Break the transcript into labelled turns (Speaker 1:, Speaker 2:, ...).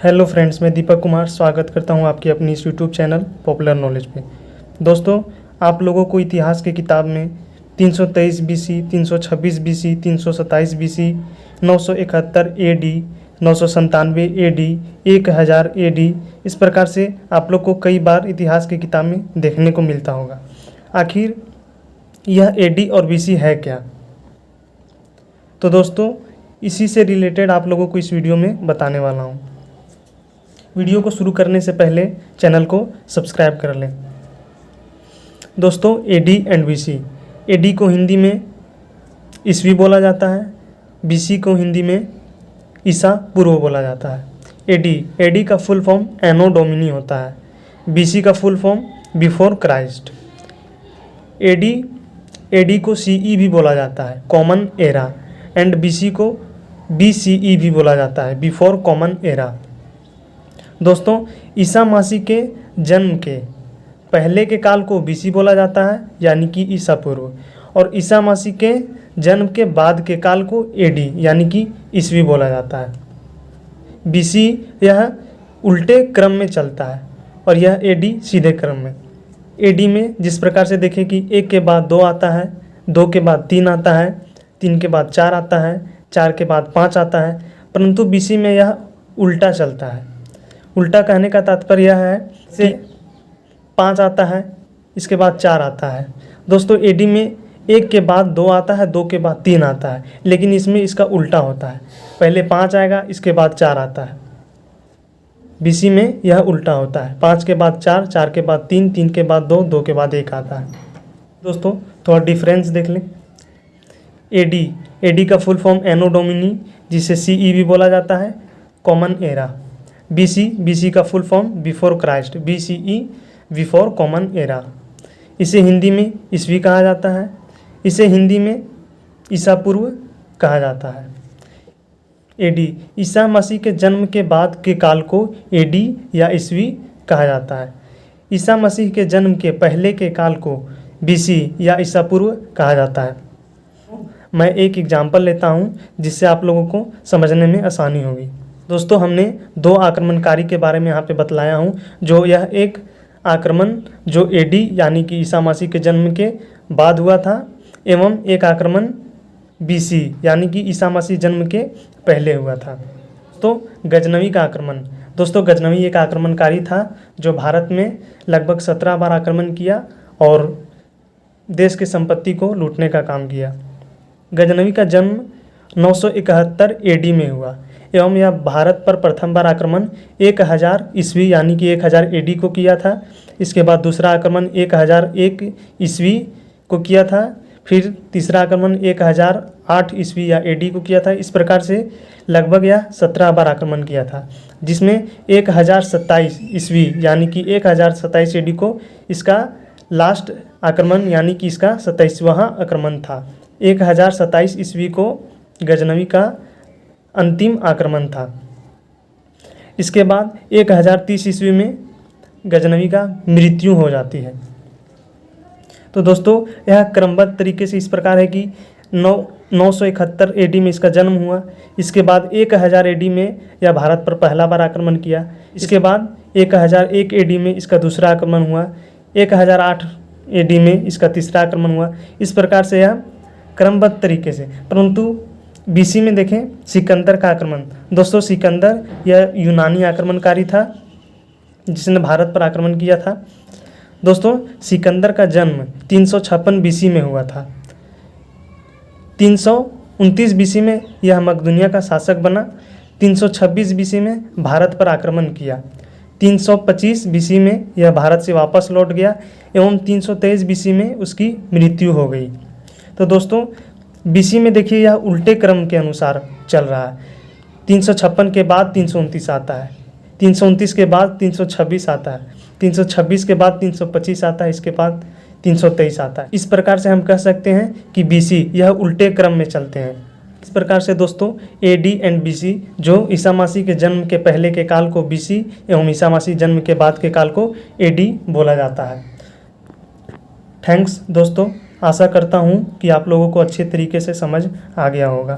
Speaker 1: Hello friends, मैं दीपक कुमार स्वागत करता हूं आपकी अपनी इस यूट्यूब चैनल पॉपुलर नॉलेज पे। दोस्तों, आप लोगों को इतिहास की किताब में 323 BC, 326 BC, 327 BC, 971 AD, 997 AD, 1000 AD, इस प्रकार से आप लोग को कई बार इतिहास की किताब में देखने को मिलता होगा। आखिर यह एडी और बीसी है क्या? तो दोस्तों, इसी से रिलेटेड आप लोगों को इस वीडियो में बताने वाला हूँ। वीडियो को शुरू करने से पहले चैनल को सब्सक्राइब कर लें। दोस्तों, एडी एंड बीसी, एडी को हिंदी में ईस्वी बोला जाता है, बीसी को हिंदी में ईसा पूर्व बोला जाता है। एडी का फुल फॉर्म एनो डोमिनी होता है। बीसी का full form before Christ. AD को सीई भी बोला जाता है, कॉमन एरा, एंड बीसी को बीसीई भी बोला जाता है, बिफोर कॉमन एरा। दोस्तों, ईसा मसीह के जन्म के पहले के काल को बीसी बोला जाता है, यानी कि ईसा पूर्व, और ईसा मसीह के जन्म के बाद के काल को एडी यानी कि ईस्वी बोला जाता है। बीसी यह उल्टे क्रम में चलता है और यह एडी सीधे क्रम में। एडी में जिस प्रकार से देखें कि 1 के बाद 2 आता है, 2 के बाद 3 आता है, 3 के बाद 4 आता है, 4 के बाद 5 आता है, परंतु बीसी में यह उल्टा चलता है। उल्टा कहने का तात्पर्य यह है कि 5 आता है, इसके बाद 4 आता है। दोस्तों, एडी में 1 के बाद 2 आता है, 2 के बाद 3 आता है, लेकिन इसमें इसका उल्टा होता है। पहले 5 आएगा, इसके बाद 4 आता है। बीसी में यह उल्टा होता है, 5 के बाद 4, 4 के बाद 3, 3 के बाद 2, 2 के बाद 1 आता है। दोस्तों, थोड़ा डिफरेंस देख लें। एडी का फुल फॉर्म एनो डोमिनी, जिसे सीई भी बोला जाता है, कॉमन एरा। बीसी का full form before Christ, BCE before common era. इसे हिंदी में ईस्वी कहा जाता है, इसे हिंदी में ईसा पूर्व कहा जाता है। एडी, ईसा मसीह के जन्म के बाद के काल को एडी या ईस्वी कहा जाता है। ईसा मसीह के जन्म के पहले के काल को बीसी या ईसा पूर्व कहा जाता है। मैं एक एग्जाम्पल लेता हूँ जिससे आप लोगों को समझने में आसानी होगी। दोस्तों, हमने 2 आक्रमणकारी के बारे में यहाँ पे बतलाया हूँ। जो यह एक आक्रमण जो एडी यानी कि ईसा मसीह के जन्म के बाद हुआ था, एवं एक आक्रमण बीसी यानी कि ईसा मसीह जन्म के पहले हुआ था। तो गजनवी का आक्रमण, दोस्तों गजनवी एक आक्रमणकारी था जो भारत में लगभग 17 बार आक्रमण किया और देश की संपत्ति को लूटने का काम किया। गजनवी का जन्म 971 एडी में हुआ एवं यह भारत पर प्रथम बार आक्रमण 1000 ईस्वी यानी कि 1000 एडी को किया था। इसके बाद दूसरा आक्रमण 1001 ईस्वी को किया था। फिर तीसरा आक्रमण 1008 ईस्वी या एडी को किया था। इस प्रकार से लगभग यह 17 बार आक्रमण किया था, जिसमें 1027 ईस्वी यानी कि 1027 एडी को इसका लास्ट आक्रमण यानी कि इसका 27वां आक्रमण था। 1027 ईस्वी को गजनवी का अंतिम आक्रमण था। इसके बाद 1030 ईस्वी में गजनवी का मृत्यु हो जाती है। तो दोस्तों, यह क्रमबद्ध तरीके से इस प्रकार है कि 971 एडी में इसका जन्म हुआ। इसके बाद 1000 एडी में यह भारत पर पहला बार आक्रमण किया। इसके बाद 1001 एडी में इसका दूसरा आक्रमण हुआ। 1008 एडी में इसका तीसरा आक्रमण हुआ। इस प्रकार से यह क्रमबद्ध तरीके से। परंतु बीसी में देखें सिकंदर का आक्रमण। दोस्तों, सिकंदर यह यूनानी आक्रमणकारी था जिसने भारत पर आक्रमण किया था। दोस्तों, सिकंदर का जन्म 356 बीसी में हुआ था। 329 बीसी में यह मकदूनिया का शासक बना। 326 बीसी में भारत पर आक्रमण किया। 325 बीसी में यह भारत से वापस लौट गया एवं 323 बीसी में उसकी मृत्यु हो गई। तो दोस्तों, बीसी में देखिए यह उल्टे क्रम के अनुसार चल रहा है। 356 के बाद 329 आता है, 329 के बाद 326 आता है, 326 के बाद 325 आता है, इसके बाद 323 आता है। इस प्रकार से हम कह सकते हैं कि बीसी यह उल्टे क्रम में चलते हैं। इस प्रकार से दोस्तों, एडी एंड बीसी, जो ईसा मसीह के जन्म के पहले के काल को बीसी एवं ईसा मसीह जन्म के बाद के काल को एडी बोला जाता है। थैंक्स दोस्तों, आशा करता हूँ कि आप लोगों को अच्छे तरीके से समझ आ गया होगा।